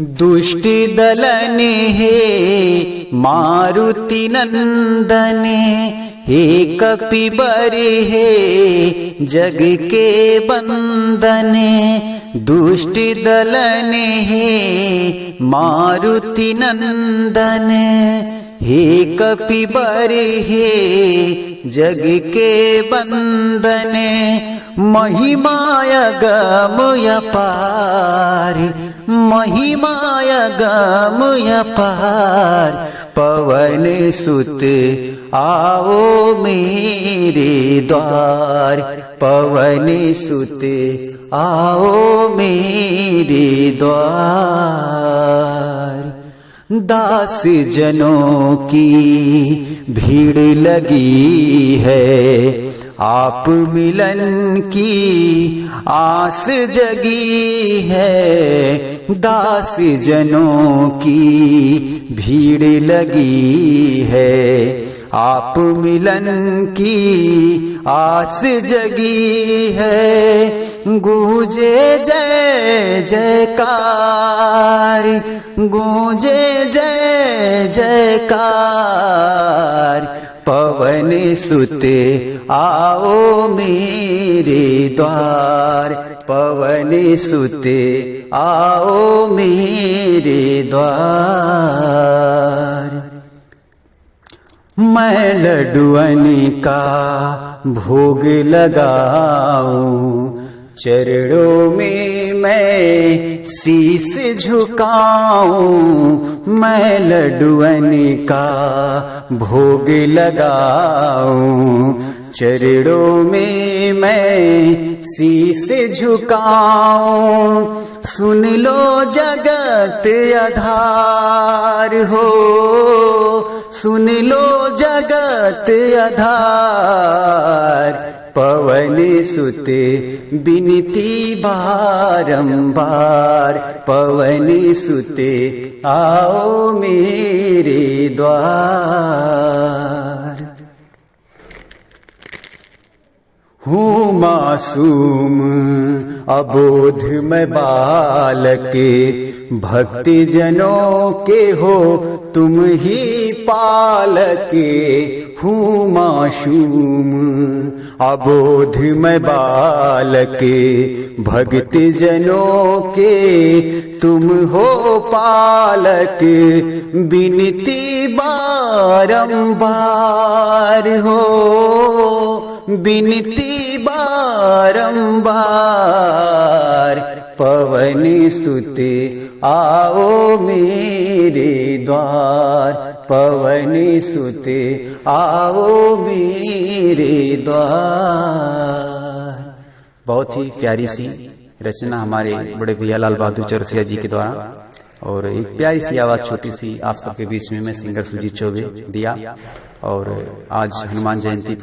दुष्टि दलने हे मारुति नंदने, हे कपिबर हे जग के बंदने। दुष्टि दलने हे मारुति नंदने, हे कपिबर हे जग के बंदने। महिमाय गमय पार, महिमाय गमय पार। पवन सुत आओ मेरे द्वार, पवन सुत आओ मेरे द्वार। दास जनों की भीड़ लगी है, आप मिलन की आस जगी है। दास जनों की भीड़ लगी है, आप मिलन की आस जगी है। गूंजे जय जयकार, गूंजे जय जयकार। पवन सुत आओ मेरे द्वार, पवन सुत आओ मेरे द्वार। मैं लड्डुअन का भोग लगाऊं, चरणों में मैं शीस झुकाऊं। मैं लड्डुअन का भोग लगाऊं, चरणों में मैं शीस झुकाऊं। सुन लो जगत आधार हो, सुन लो जगत आधार। पवन सुत बिनती बारंबार, पवन सुत आओ मेरे द्वार। हूँ मासूम अबोध मैं बालक, भक्ति जनों के हो तुम ही पालक। हूँ मासूम अबोध मैं बालक, भक्ति जनों के तुम हो पालक। बिनती बारंबार हो, बिनती बारंबार। पवन सुत आओ मेरे द्वार, पवन सुत आओ मेरे द्वार। बहुत ही प्यारी सी रचना हमारे बड़े भैया लाल बहादुर चौरसिया जी के द्वारा, और एक प्यारी सी आवाज़ छोटी सी आप सबके बीच में मैं सिंगर सुजीत चौबे दिया। और आज हनुमान जयंती